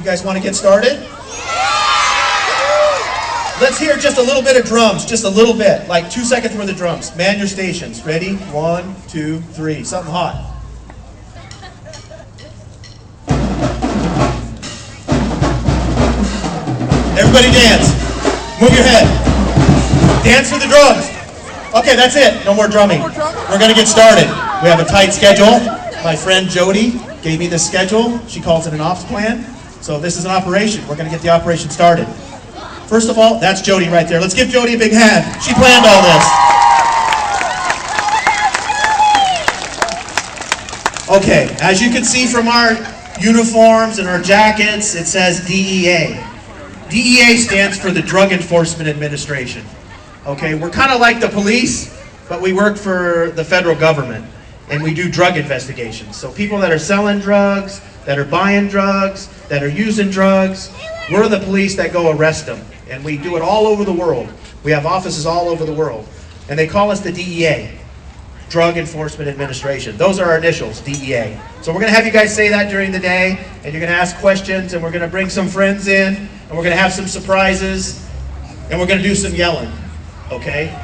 You guys want to get started? Let's hear just a little bit of drums, just a little bit, like 2 seconds worth of drums. Man your stations. Ready? 1, 2, 3. Something hot. Everybody dance. Move your head. Dance for the drums. Okay, that's it. No more drumming. We're going to get started. We have a tight schedule. My friend Jody gave me this schedule. She calls it an ops plan. So this is an operation. We're going to get the operation started. First of all, that's Jody right there. Let's give Jody a big hand. She planned all this. Okay, as you can see from our uniforms and our jackets, it says DEA. DEA stands for the Drug Enforcement Administration. Okay, we're kind of like the police, but we work for the federal government, and we do drug investigations. So people that are selling drugs, that are buying drugs, that are using drugs, we're the police that go arrest them. And we do it all over the world. We have offices all over the world. And they call us the DEA, Drug Enforcement Administration. Those are our initials, DEA. So we're going to have you guys say that during the day, and you're going to ask questions, and we're going to bring some friends in, and we're going to have some surprises, and we're going to do some yelling. Okay?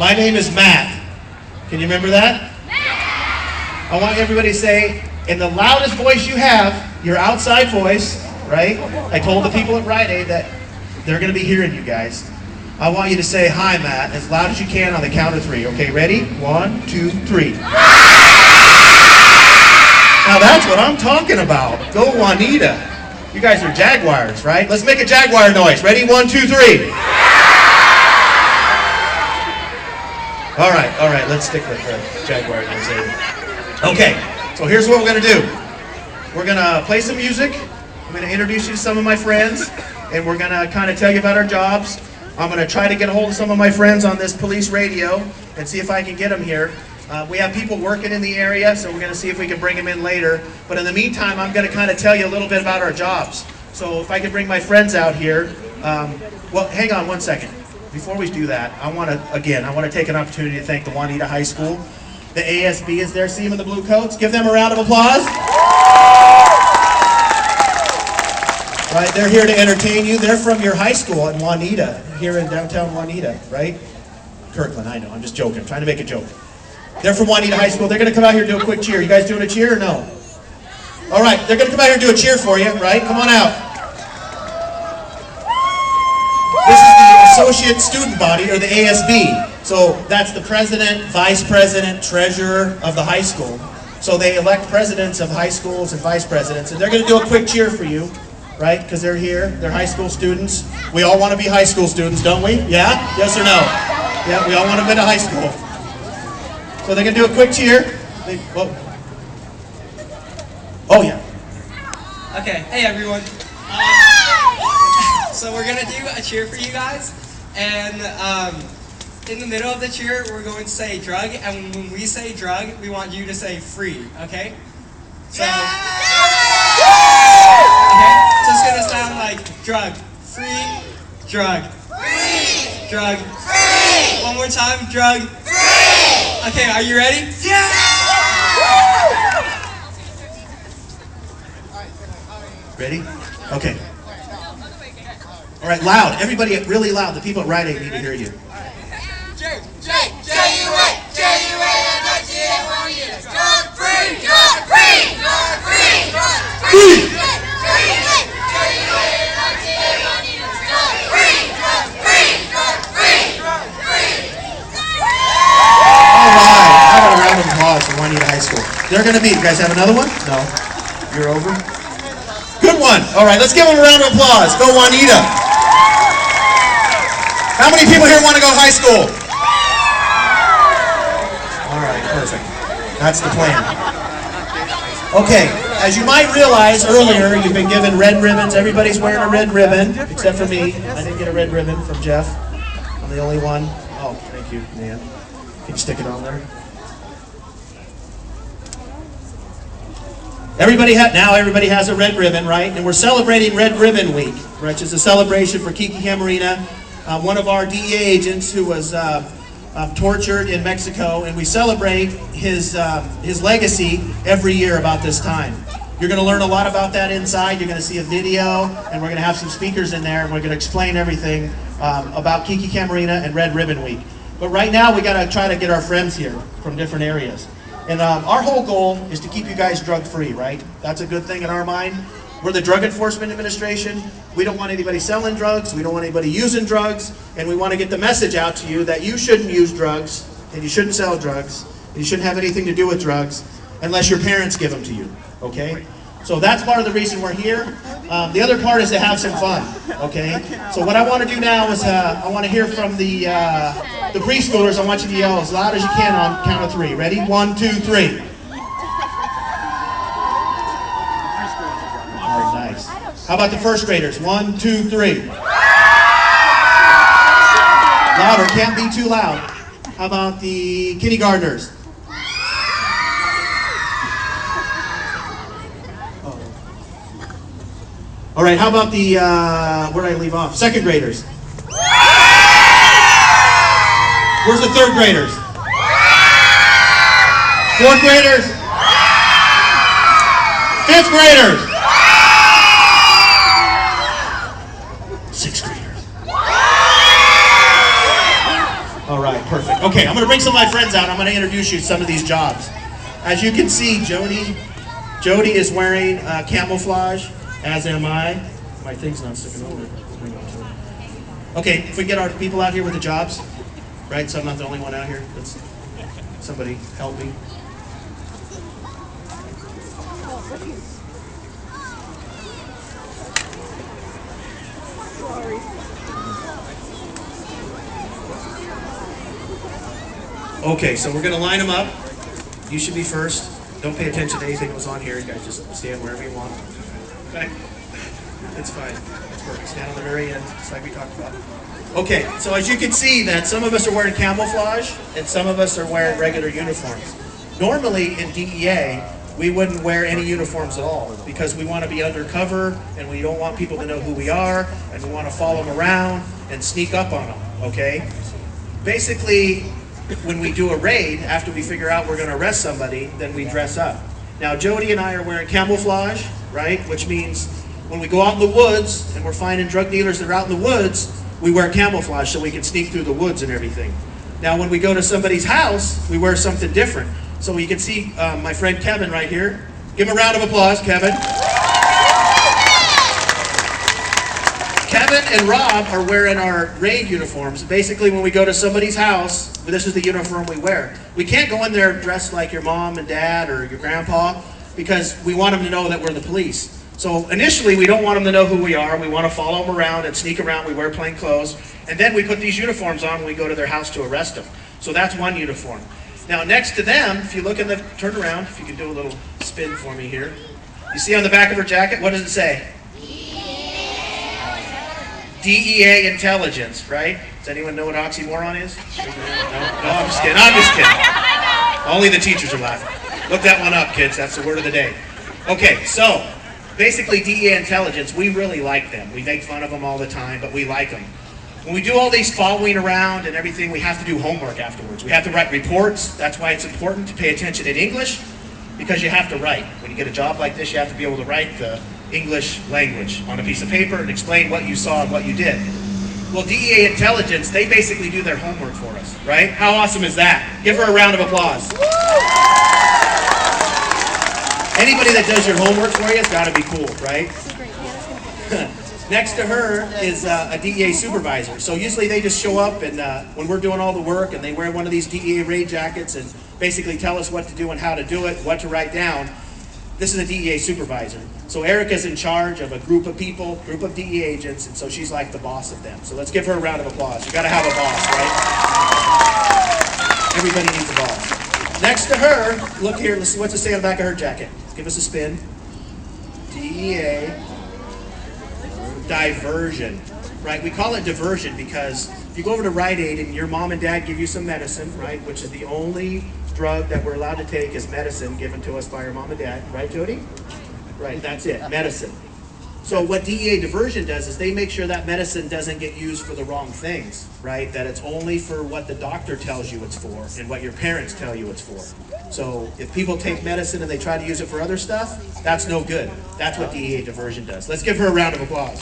My name is Matt. Can you remember that? Matt! I want everybody to say, in the loudest voice you have, your outside voice, right? I told the people at Rite Aid that they're going to be hearing you guys. I want you to say, hi, Matt, as loud as you can on the count of 3. Okay, ready? 1, 2, 3. Now that's what I'm talking about. Go Juanita. You guys are Jaguars, right? Let's make a Jaguar noise. Ready? 1, 2, 3. All right, let's stick with the Jaguar noise. Okay, so here's what we're going to do. We're going to play some music. I'm going to introduce you to some of my friends, and we're going to kind of tell you about our jobs. I'm going to try to get a hold of some of my friends on this police radio and see if I can get them here. We have people working in the area, so we're going to see if we can bring them in later. But in the meantime, I'm going to kind of tell you a little bit about our jobs. So if I could bring my friends out here. Well, hang on 1 second. Before we do that, I want to take an opportunity to thank the Juanita High School. The ASB is there. See them in the blue coats? Give them a round of applause. Right, they're here to entertain you. They're from your high school in Juanita, here in downtown Juanita, right? Kirkland, I know, I'm just joking. I'm trying to make a joke. They're from Juanita High School. They're going to come out here and do a quick cheer. You guys doing a cheer or no? All right, they're going to come out here and do a cheer for you, right? Come on out. This is the Associate Student Body, or the ASB. So that's the president, vice president, treasurer of the high school. So they elect presidents of high schools and vice presidents, and they're going to do a quick cheer for you. Right? Because they're here. They're high school students. We all want to be high school students, don't we? Yeah? Yes or no? Yeah, we all want to go to high school. So they're going to do a quick cheer. Oh, yeah. Okay. Hey, everyone. So we're going to do a cheer for you guys. And in the middle of the cheer, we're going to say drug. And when we say drug, we want you to say free. Okay? So... Okay, so it's gonna sound like drug, free, drug, free, drug, free. One more time, drug, free. Okay, are you ready? Yeah! Ready? Okay. All right, loud. Everybody, really loud. The people at Rite Aid need to hear you. Drug free, drug free, drug free, drug free. Juanita High School. They're going to be. You guys have another one? No. You're over? Good one. All right, let's give them a round of applause. Go Juanita. How many people here want to go high school? All right, perfect. That's the plan. Okay, as you might realize earlier, you've been given red ribbons. Everybody's wearing a red ribbon, except for me. I didn't get a red ribbon from Jeff. I'm the only one. Oh, thank you, Nan. Can you stick it on there? Everybody has a red ribbon, right? And we're celebrating Red Ribbon Week, which is a celebration for Kiki Camarena, one of our DEA agents who was tortured in Mexico, and we celebrate his legacy every year about this time. You're going to learn a lot about that inside. You're going to see a video, and we're going to have some speakers in there, and we're going to explain everything about Kiki Camarina and Red Ribbon Week. But right now, we got to try to get our friends here from different areas. And our whole goal is to keep you guys drug-free, right? That's a good thing in our mind. We're the Drug Enforcement Administration. We don't want anybody selling drugs. We don't want anybody using drugs. And we want to get the message out to you that you shouldn't use drugs, and you shouldn't sell drugs, and you shouldn't have anything to do with drugs unless your parents give them to you, okay? So that's part of the reason we're here. The other part is to have some fun, okay? So what I want to do now is I want to hear from the preschoolers. I want you to yell as loud as you can on count of 3. Ready? 1, 2, 3. Oh, nice. How about the first graders? 1, 2, 3. Louder, can't be too loud. How about the kindergartners? All right, how about the, where did I leave off? Second graders. Where's the third graders? Fourth graders? Fifth graders? Sixth graders. All right, perfect. Okay, I'm going to bring some of my friends out. I'm going to introduce you to some of these jobs. As you can see, Jody is wearing camouflage. As am I. My thing's not sticking over. Okay, if we get our people out here with the jobs, right? So I'm not the only one out here. Let's, somebody help me. Okay, so we're going to line them up. You should be first. Don't pay attention to anything that was on here. You guys just stand wherever you want. Okay, it's fine. It's perfect. Stand on the very end, just like we talked about. Okay, so as you can see, that some of us are wearing camouflage and some of us are wearing regular uniforms. Normally in DEA, we wouldn't wear any uniforms at all because we want to be undercover and we don't want people to know who we are and we want to follow them around and sneak up on them. Okay, basically, when we do a raid, after we figure out we're going to arrest somebody, then we dress up. Now, Jody and I are wearing camouflage, right? Which means when we go out in the woods and we're finding drug dealers that are out in the woods, we wear camouflage so we can sneak through the woods and everything. Now, when we go to somebody's house, we wear something different. So you can see my friend Kevin right here. Give him a round of applause, Kevin. Kevin and Rob are wearing our raid uniforms. Basically, when we go to somebody's house, this is the uniform we wear. We can't go in there dressed like your mom and dad or your grandpa because we want them to know that we're the police. So initially, we don't want them to know who we are. We want to follow them around and sneak around. We wear plain clothes. And then we put these uniforms on when we go to their house to arrest them. So that's one uniform. Now, next to them, if you look in the, turn around, if you can do a little spin for me here. You see on the back of her jacket, what does it say? DEA Intelligence, right? Does anyone know what oxymoron is? No, I'm just kidding. I'm just kidding. Only the teachers are laughing. Look that one up, kids. That's the word of the day. Okay, so basically DEA Intelligence, we really like them. We make fun of them all the time, but we like them. When we do all these following around and everything, we have to do homework afterwards. We have to write reports. That's why it's important to pay attention in English, because you have to write. When you get a job like this, you have to be able to write the English language on a piece of paper and explain what you saw and what you did. Well, DEA Intelligence, they basically do their homework for us, right? How awesome is that? Give her a round of applause. Anybody that does your homework for you has got to be cool, right? Next to her is a DEA supervisor. So usually they just show up and when we're doing all the work and they wear one of these DEA raid jackets and basically tell us what to do and how to do it, what to write down. This is a DEA supervisor. So Erica's in charge of a group of people, group of DEA agents, and so she's like the boss of them. So let's give her a round of applause. You gotta have a boss, right? Everybody needs a boss. Next to her, look here, let's see what's it say on the back of her jacket. Give us a spin. DEA diversion, right? We call it diversion because if you go over to Rite Aid and your mom and dad give you some medicine, right, which is the only drug that we're allowed to take is medicine given to us by our mom and dad, right, Jody? Right, that's it, medicine. So what DEA diversion does is they make sure that medicine doesn't get used for the wrong things, right? That it's only for what the doctor tells you it's for and what your parents tell you it's for. So if people take medicine and they try to use it for other stuff, that's no good. That's what DEA diversion does. Let's give her a round of applause.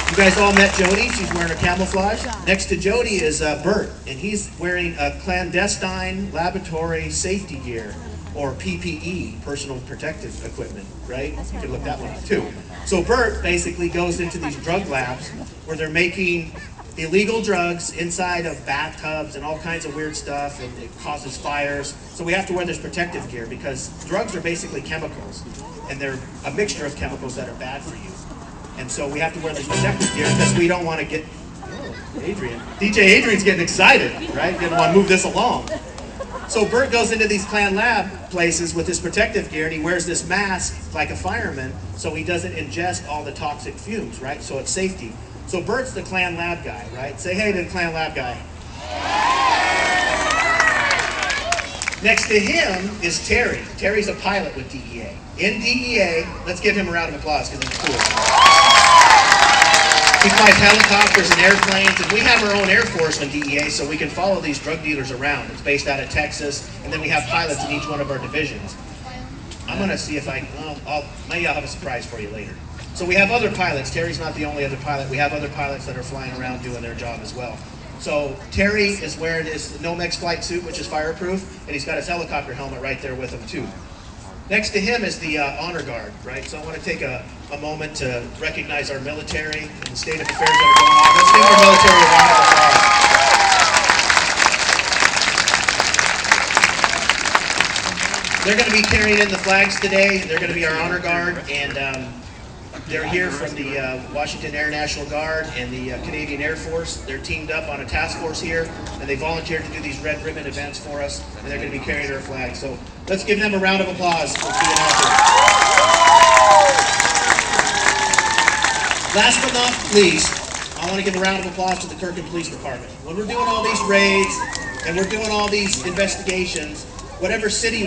You guys all met Jody. She's wearing her camouflage. Next to Jody is Bert, and he's wearing a clandestine laboratory safety gear, or PPE, personal protective equipment, right? You can look that one up too. So Bert basically goes into these drug labs where they're making illegal drugs inside of bathtubs and all kinds of weird stuff, and it causes fires. So we have to wear this protective gear because drugs are basically chemicals, and they're a mixture of chemicals that are bad for you. And so we have to wear this protective gear because we don't want to get, Adrian, DJ Adrian's getting excited, right? You don't want to move this along. So Bert goes into these Klan lab places with this protective gear, and he wears this mask like a fireman so he doesn't ingest all the toxic fumes, right? So it's safety. So Bert's the Klan lab guy, right? Say hey to the Klan lab guy. Next to him is Terry. Terry's a pilot with DEA. In DEA, let's give him a round of applause because he's cool. He flies helicopters and airplanes, and we have our own Air Force in DEA so we can follow these drug dealers around. It's based out of Texas, and then we have pilots in each one of our divisions. I'm going to see if maybe I'll have a surprise for you later. So we have other pilots. Terry's not the only other pilot. We have other pilots that are flying around doing their job as well. So Terry is wearing his Nomex flight suit, which is fireproof, and he's got his helicopter helmet right there with him too. Next to him is the honor guard, right? So I want to take a moment to recognize our military and the state of affairs that are going on. Let's give our military a round of applause. They're going to be carrying in the flags today. They're going to be our honor guard, and they're here from the Washington Air National Guard and the Canadian Air Force. They're teamed up on a task force here, and they volunteered to do these red ribbon events for us, and they're going to be carrying our flag. So let's give them a round of applause for being out there. Last but not least, I want to give a round of applause to the Kirkland Police Department. When we're doing all these raids and we're doing all these investigations, whatever city